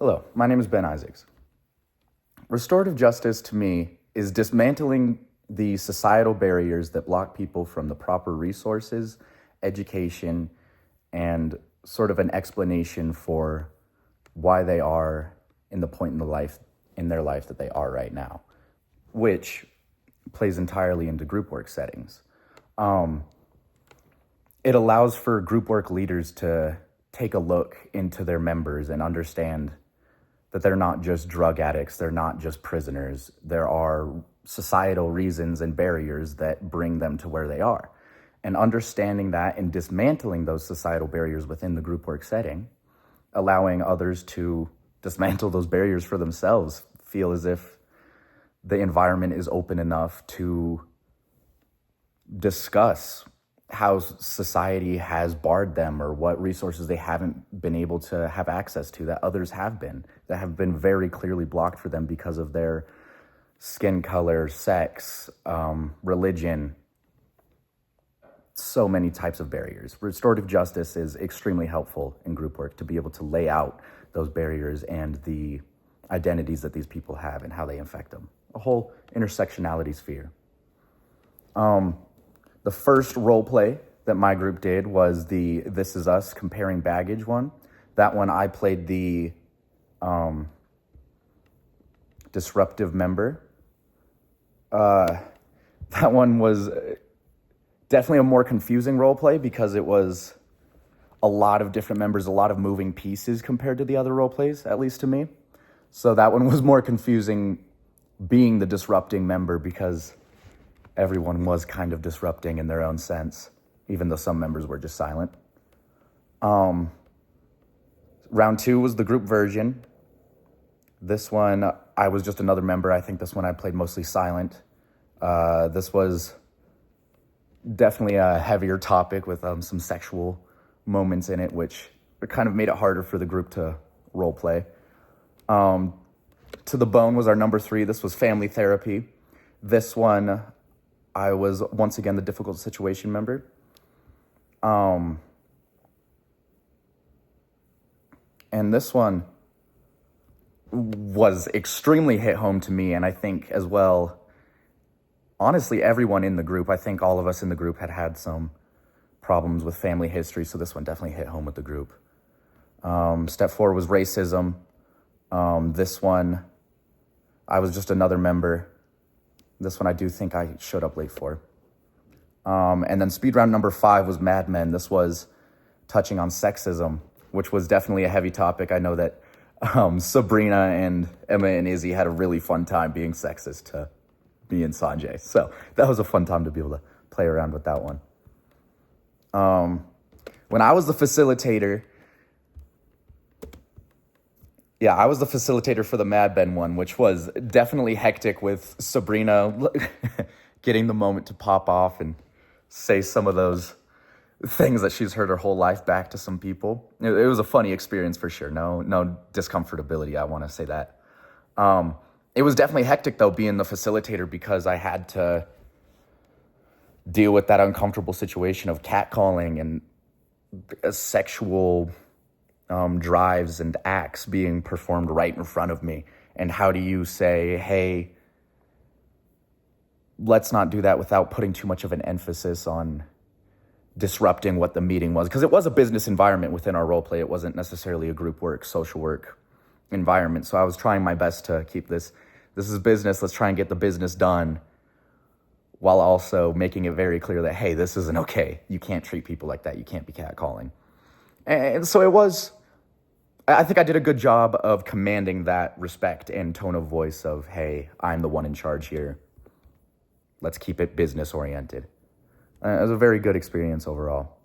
Hello, my name is Ben Isaacs. Restorative justice to me is dismantling the societal barriers that block people from the proper resources, education, and sort of an explanation for why they are in the point in their life that they are right now, which plays entirely into group work settings. It allows for group work leaders to take a look into their members and understand that they're not just drug addicts, they're not just prisoners. There are societal reasons and barriers that bring them to where they are. And understanding that and dismantling those societal barriers within the group work setting, allowing others to dismantle those barriers for themselves, feel as if the environment is open enough to discuss how society has barred them or what resources they haven't been able to have access to that others have been very clearly blocked for them because of their skin color, sex, religion, so many types of barriers. Restorative justice is extremely helpful in group work to be able to lay out those barriers and the identities that these people have and how they affect them. A whole intersectionality sphere. The first role play that my group did was the This Is Us comparing baggage one. That one I played the disruptive member. That one was definitely a more confusing role play because it was a lot of different members, a lot of moving pieces compared to the other role plays, at least to me. So that one was more confusing being the disrupting member because everyone was kind of disrupting in their own sense, even though some members were just silent. Round two was the group version. This one, I was just another member. I think this one I played mostly silent. This was definitely a heavier topic with some sexual moments in it, which kind of made it harder for the group to role play. To the Bone was our number three. This was family therapy. This one, I was once again the difficult situation member. And this one was extremely hit home to me, and I think as well, honestly, everyone in the group, I think all of us in the group had some problems with family history, so this one definitely hit home with the group. Step four was racism. This one, I was just another member. This one I do think I showed up late for. And then speed round number five was Mad Men. This was touching on sexism, which was definitely a heavy topic. I know that Sabrina and Emma and Izzy had a really fun time being sexist to me and Sanjay. So that was a fun time to be able to play around with that one. When I was the facilitator, I was the facilitator for the Mad Men one, which was definitely hectic with Sabrina getting the moment to pop off and say some of those things that she's heard her whole life back to some people. It was a funny experience for sure. No discomfortability, I want to say that. It was definitely hectic, though, being the facilitator because I had to deal with that uncomfortable situation of catcalling and sexual drives and acts being performed right in front of me. And how do you say, hey, let's not do that without putting too much of an emphasis on disrupting what the meeting was? Because it was a business environment within our role play. It wasn't necessarily a group work, social work environment. So I was trying my best to keep this is business, let's try and get the business done, while also making it very clear that, hey, this isn't okay. You can't treat people like that. You can't be catcalling. And so I think I did a good job of commanding that respect and tone of voice of, hey, I'm the one in charge here. Let's keep it business oriented. It was a very good experience overall.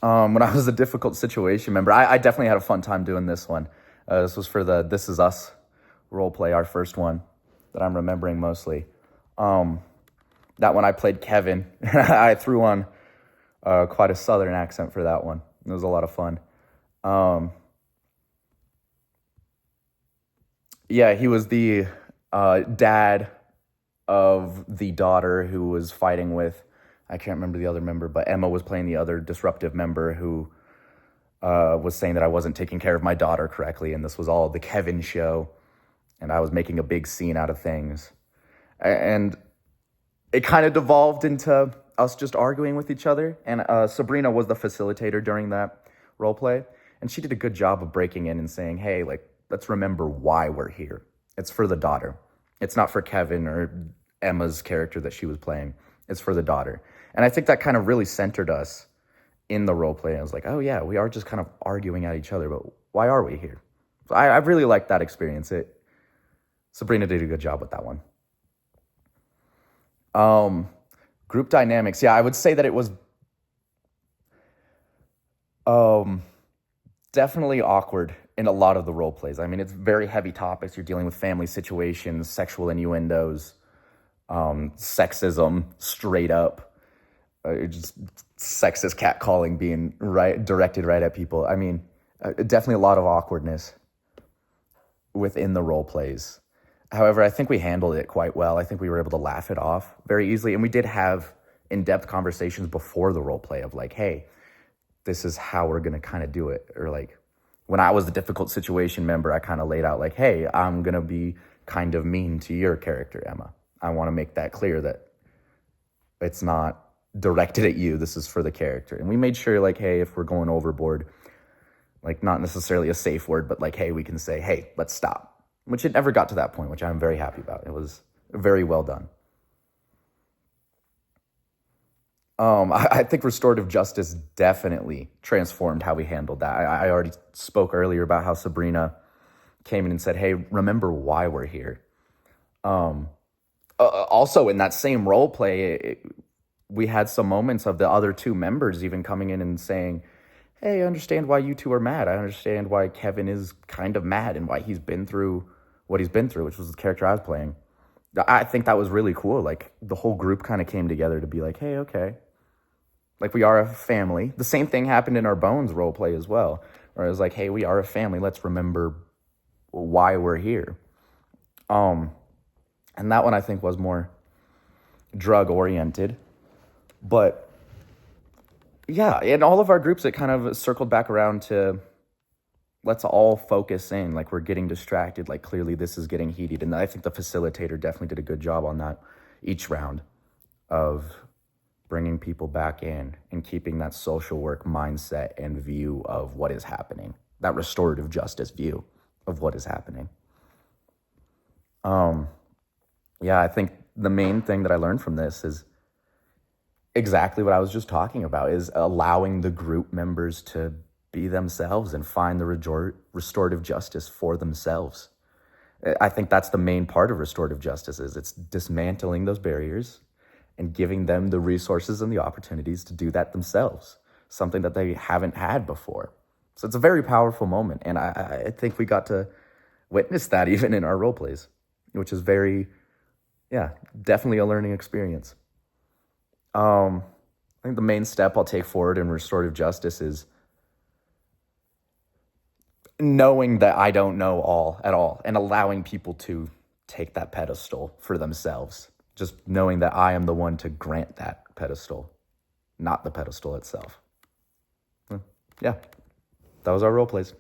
When I was a difficult situation member, I definitely had a fun time doing this one. This was for the This Is Us role play, our first one that I'm remembering mostly. That one I played Kevin. I threw on quite a southern accent for that one. It was a lot of fun. He was the dad of the daughter who was fighting with, I can't remember the other member, but Emma was playing the other disruptive member who was saying that I wasn't taking care of my daughter correctly, and this was all the Kevin show, and I was making a big scene out of things. And it kind of devolved into us just arguing with each other. And Sabrina was the facilitator during that role play, and she did a good job of breaking in and saying, hey, like, let's remember why we're here. It's for the daughter. It's not for Kevin or Emma's character that she was playing. It's for the daughter. And I think that kind of really centered us in the role play. I was like, oh yeah, we are just kind of arguing at each other, but why are we here? So I really liked that experience. Sabrina did a good job with that one. Group dynamics. Yeah, I would say that it was definitely awkward in a lot of the role plays. I mean, it's very heavy topics. You're dealing with family situations, sexual innuendos, sexism, straight up, just sexist catcalling being directed right at people. I mean, definitely a lot of awkwardness within the role plays. However, I think we handled it quite well. I think we were able to laugh it off very easily. And we did have in-depth conversations before the role play of like, hey, this is how we're going to kind of do it. Or like when I was the difficult situation member, I kind of laid out like, hey, I'm going to be kind of mean to your character, Emma. I want to make that clear that it's not directed at you. This is for the character. And we made sure like, hey, if we're going overboard, like not necessarily a safe word, but like, hey, we can say, hey, let's stop. Which it never got to that point, which I'm very happy about. It was very well done. I think restorative justice definitely transformed how we handled that. I already spoke earlier about how Sabrina came in and said, hey, remember why we're here. Also, in that same role play, we had some moments of the other two members even coming in and saying, hey, I understand why you two are mad. I understand why Kevin is kind of mad and why he's been through what he's been through, which was the character I was playing. I think that was really cool. Like, the whole group kind of came together to be like, hey, okay. Like, we are a family. The same thing happened in our Bones role play as well, where it was like, hey, we are a family. Let's remember why we're here. And that one I think was more drug-oriented. But, yeah, in all of our groups, it kind of circled back around to let's all focus in. Like, we're getting distracted. Like, clearly this is getting heated. And I think the facilitator definitely did a good job on that each round of bringing people back in and keeping that social work mindset and view of what is happening, that restorative justice view of what is happening. Yeah, I think the main thing that I learned from this is exactly what I was just talking about, is allowing the group members to be themselves and find the restorative justice for themselves. I think that's the main part of restorative justice, is it's dismantling those barriers and giving them the resources and the opportunities to do that themselves, something that they haven't had before. So it's a very powerful moment, and I think we got to witness that even in our role plays, which is definitely a learning experience. I think the main step I'll take forward in restorative justice is knowing that I don't know all at all and allowing people to take that pedestal for themselves. Just knowing that I am the one to grant that pedestal, not the pedestal itself. Yeah, that was our role plays.